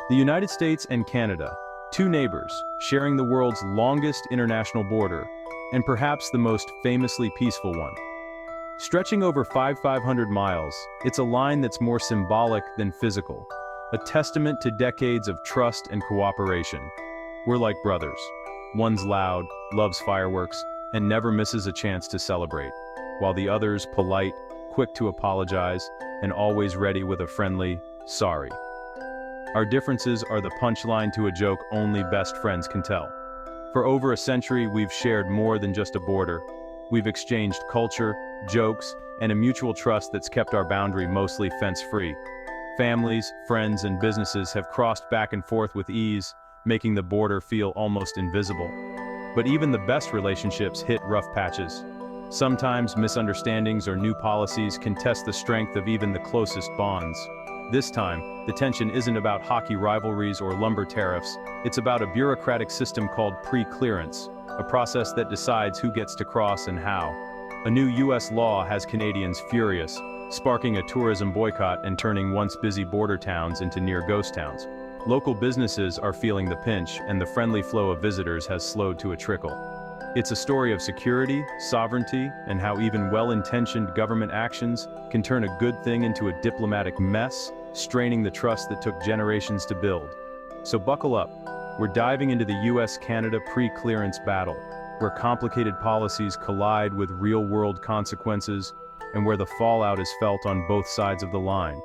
The United States and Canada, two neighbors, sharing the world's longest international border, and perhaps the most famously peaceful one. Stretching over 500 miles, it's a line that's more symbolic than physical, a testament to decades of trust and cooperation. We're like brothers. One's loud, loves fireworks, and never misses a chance to celebrate, while the other's polite, quick to apologize, and always ready with a friendly, sorry. Our differences are the punchline to a joke only best friends can tell. For over a century, we've shared more than just a border. We've exchanged culture, jokes, and a mutual trust that's kept our boundary mostly fence-free. Families, friends, and businesses have crossed back and forth with ease, making the border feel almost invisible. But even the best relationships hit rough patches. Sometimes misunderstandings or new policies can test the strength of even the closest bonds. This time, the tension isn't about hockey rivalries or lumber tariffs, it's about a bureaucratic system called pre-clearance, a process that decides who gets to cross and how. A new US law has Canadians furious, sparking a tourism boycott and turning once busy border towns into near ghost towns. Local businesses are feeling the pinch, and the friendly flow of visitors has slowed to a trickle. It's a story of security, sovereignty, and how even well-intentioned government actions can turn a good thing into a diplomatic mess, straining the trust that took generations to build. So buckle up. We're diving into the US-Canada pre-clearance battle, where complicated policies collide with real-world consequences, and where the fallout is felt on both sides of the line.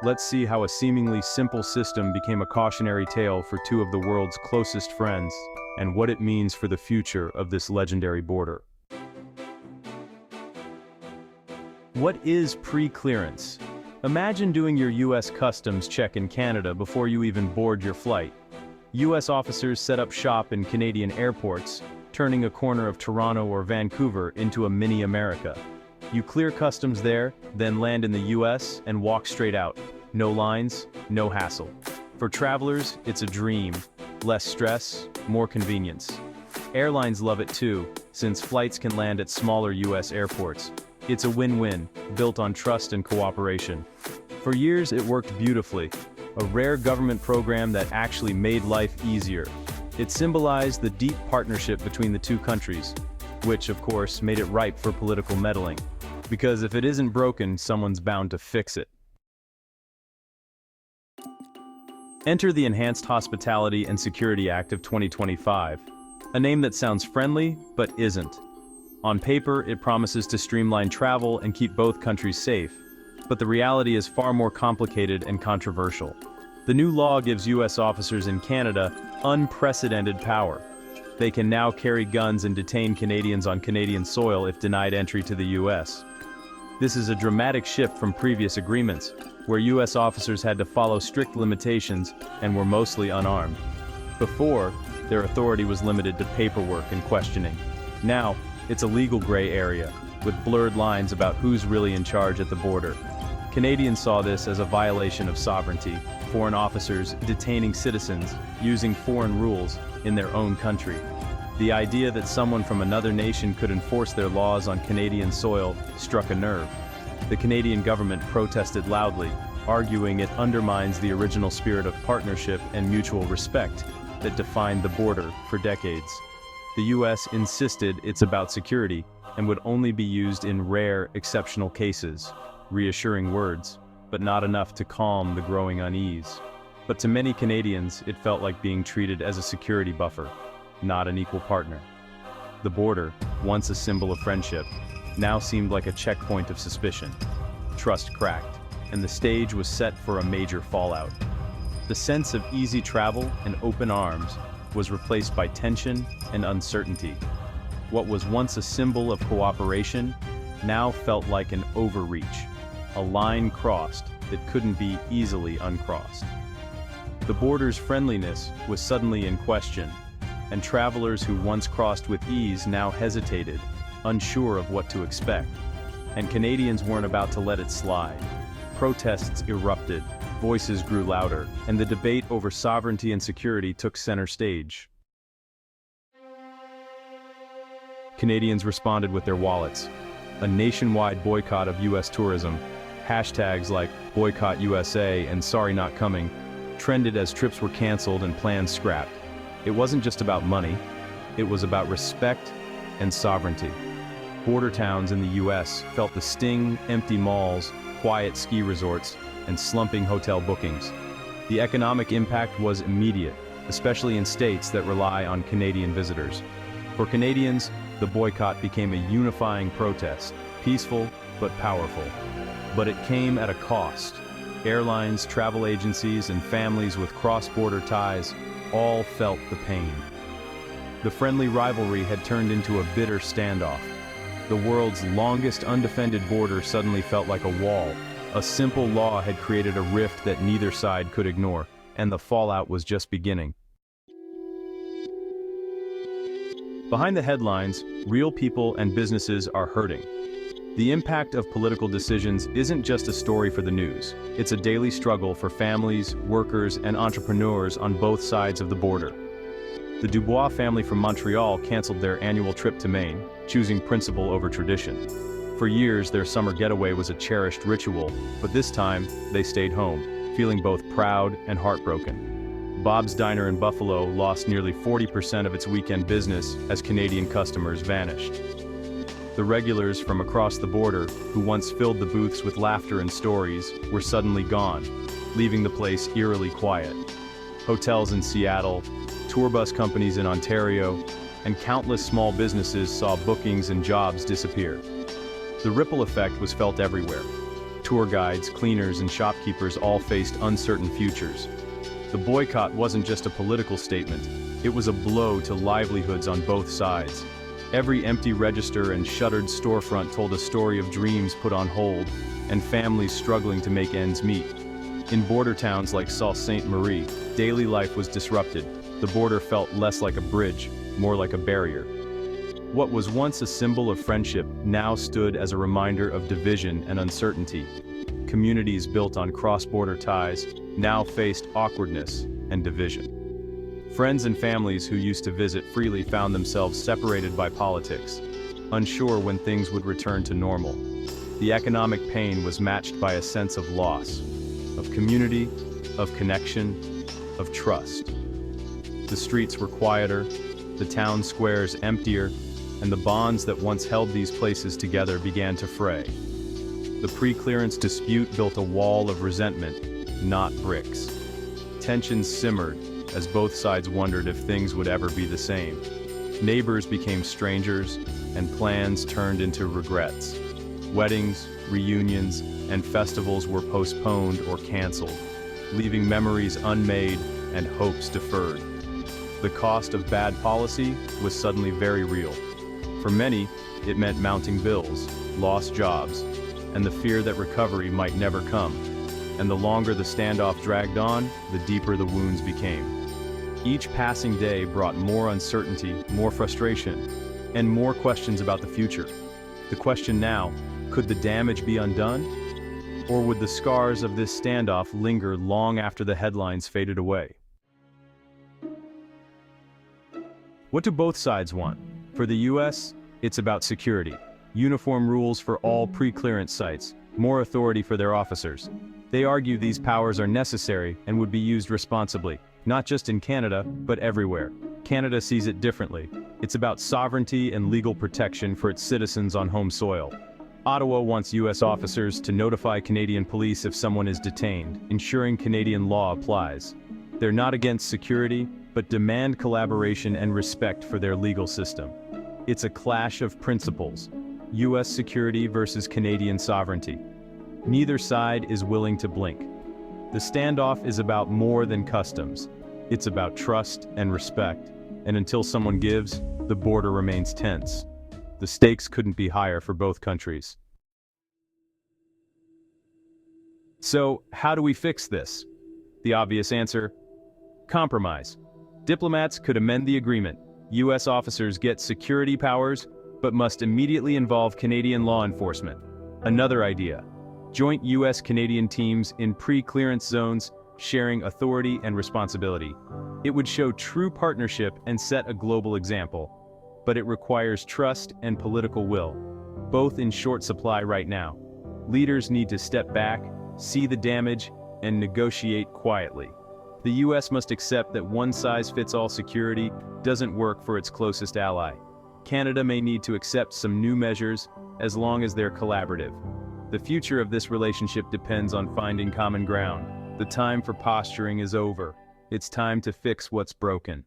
Let's see how a seemingly simple system became a cautionary tale for two of the world's closest friends, and what it means for the future of this legendary border. What is pre-clearance? Imagine doing your US customs check in Canada before you even board your flight. US officers set up shop in Canadian airports, turning a corner of Toronto or Vancouver into a mini America. You clear customs there, then land in the US and walk straight out. No lines, no hassle. For travelers, it's a dream. Less stress, more convenience. Airlines love it too, since flights can land at smaller US airports. It's a win-win, built on trust and cooperation. For years, it worked beautifully, a rare government program that actually made life easier. It symbolized the deep partnership between the two countries, which, of course, made it ripe for political meddling. Because if it isn't broken, someone's bound to fix it. Enter the Enhanced Hospitality and Security Act of 2025, a name that sounds friendly, but isn't. On paper, it promises to streamline travel and keep both countries safe, but the reality is far more complicated and controversial. The new law gives US officers in Canada unprecedented power. They can now carry guns and detain Canadians on Canadian soil if denied entry to the US. This is a dramatic shift from previous agreements, where US officers had to follow strict limitations and were mostly unarmed. Before, their authority was limited to paperwork and questioning. Now, it's a legal gray area, with blurred lines about who's really in charge at the border. Canadians saw this as a violation of sovereignty, foreign officers detaining citizens, using foreign rules in their own country. The idea that someone from another nation could enforce their laws on Canadian soil struck a nerve. The Canadian government protested loudly, arguing it undermines the original spirit of partnership and mutual respect that defined the border for decades. The US insisted it's about security and would only be used in rare, exceptional cases. Reassuring words, but not enough to calm the growing unease. But to many Canadians, it felt like being treated as a security buffer, not an equal partner. The border, once a symbol of friendship, now seemed like a checkpoint of suspicion. Trust cracked, and the stage was set for a major fallout. The sense of easy travel and open arms was replaced by tension and uncertainty. What was once a symbol of cooperation now felt like an overreach, a line crossed that couldn't be easily uncrossed. The border's friendliness was suddenly in question, and travelers who once crossed with ease now hesitated, unsure of what to expect. And Canadians weren't about to let it slide. Protests erupted, voices grew louder, and the debate over sovereignty and security took center stage. Canadians responded with their wallets. A nationwide boycott of US tourism, hashtags like Boycott USA and Sorry Not Coming, trended as trips were canceled and plans scrapped. It wasn't just about money, it was about respect and sovereignty. Border towns in the US felt the sting: empty malls, quiet ski resorts, and slumping hotel bookings. The economic impact was immediate, especially in states that rely on Canadian visitors. For Canadians, the boycott became a unifying protest, peaceful but powerful. But it came at a cost. Airlines, travel agencies, and families with cross-border ties all felt the pain. The friendly rivalry had turned into a bitter standoff. The world's longest undefended border suddenly felt like a wall. A simple law had created a rift that neither side could ignore, and the fallout was just beginning. Behind the headlines, real people and businesses are hurting. The impact of political decisions isn't just a story for the news. It's a daily struggle for families, workers, and entrepreneurs on both sides of the border. The Dubois family from Montreal canceled their annual trip to Maine, choosing principle over tradition. For years, their summer getaway was a cherished ritual, but this time, they stayed home, feeling both proud and heartbroken. Bob's Diner in Buffalo lost nearly 40% of its weekend business as Canadian customers vanished. The regulars from across the border, who once filled the booths with laughter and stories, were suddenly gone, leaving the place eerily quiet. Hotels in Seattle, tour bus companies in Ontario, and countless small businesses saw bookings and jobs disappear. The ripple effect was felt everywhere. Tour guides, cleaners, and shopkeepers all faced uncertain futures. The boycott wasn't just a political statement, it was a blow to livelihoods on both sides. Every empty register and shuttered storefront told a story of dreams put on hold, and families struggling to make ends meet. In border towns like Sault Ste. Marie, daily life was disrupted. The border felt less like a bridge, more like a barrier. What was once a symbol of friendship now stood as a reminder of division and uncertainty. Communities built on cross-border ties now faced awkwardness and division. Friends and families who used to visit freely found themselves separated by politics, unsure when things would return to normal. The economic pain was matched by a sense of loss, of community, of connection, of trust. The streets were quieter, the town squares emptier, and the bonds that once held these places together began to fray. The pre-clearance dispute built a wall of resentment, not bricks. Tensions simmered as both sides wondered if things would ever be the same. Neighbors became strangers, and plans turned into regrets. Weddings, reunions, and festivals were postponed or canceled, leaving memories unmade and hopes deferred. The cost of bad policy was suddenly very real. For many, it meant mounting bills, lost jobs, and the fear that recovery might never come. And the longer the standoff dragged on, the deeper the wounds became. Each passing day brought more uncertainty, more frustration, and more questions about the future. The question now, could the damage be undone? Or would the scars of this standoff linger long after the headlines faded away? What do both sides want? For the US, it's about security. Uniform rules for all pre-clearance sites, more authority for their officers. They argue these powers are necessary and would be used responsibly, not just in Canada, but everywhere. Canada sees it differently. It's about sovereignty and legal protection for its citizens on home soil. Ottawa wants US officers to notify Canadian police if someone is detained, ensuring Canadian law applies. They're not against security, but demand collaboration and respect for their legal system. It's a clash of principles: US security versus Canadian sovereignty. Neither side is willing to blink. The standoff is about more than customs. It's about trust and respect, and until someone gives, the border remains tense. The stakes couldn't be higher for both countries. So, how do we fix this? The obvious answer: compromise. Diplomats could amend the agreement. US officers get security powers, but must immediately involve Canadian law enforcement. Another idea: joint US-Canadian teams in pre-clearance zones, sharing authority and responsibility. It would show true partnership and set a global example. But it requires trust and political will, both in short supply right now. Leaders need to step back, see the damage, and negotiate quietly. The US must accept that one-size-fits-all security doesn't work for its closest ally. Canada may need to accept some new measures as long as they're collaborative. The future of this relationship depends on finding common ground. The time for posturing is over. It's time to fix what's broken.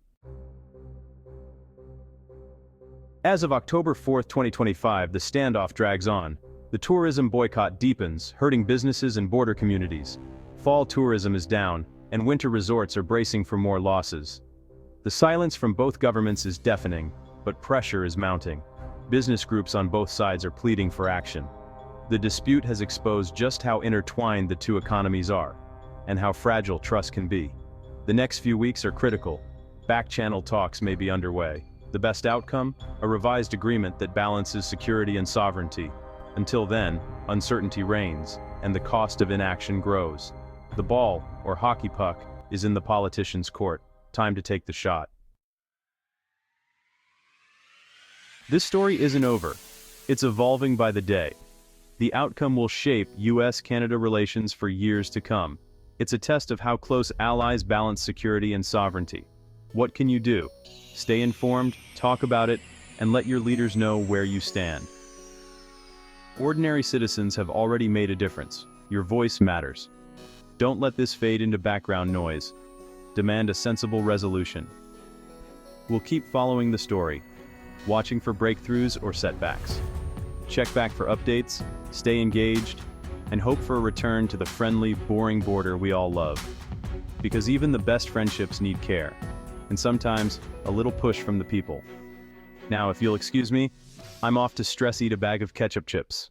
As of October 4, 2025, the standoff drags on. The tourism boycott deepens, hurting businesses and border communities. Fall tourism is down, and winter resorts are bracing for more losses. The silence from both governments is deafening, but pressure is mounting. Business groups on both sides are pleading for action. The dispute has exposed just how intertwined the two economies are, and how fragile trust can be. The next few weeks are critical. Back-channel talks may be underway. The best outcome? A revised agreement that balances security and sovereignty. Until then, uncertainty reigns, and the cost of inaction grows. The ball, or hockey puck, is in the politicians' court. Time to take the shot. This story isn't over. It's evolving by the day. The outcome will shape US-Canada relations for years to come. It's a test of how close allies balance security and sovereignty. What can you do? Stay informed, talk about it, and let your leaders know where you stand. Ordinary citizens have already made a difference. Your voice matters. Don't let this fade into background noise. Demand a sensible resolution. We'll keep following the story, watching for breakthroughs or setbacks. Check back for updates, stay engaged, and hope for a return to the friendly, boring border we all love. Because even the best friendships need care, and sometimes a little push from the people. Now, if you'll excuse me, I'm off to stress eat a bag of ketchup chips.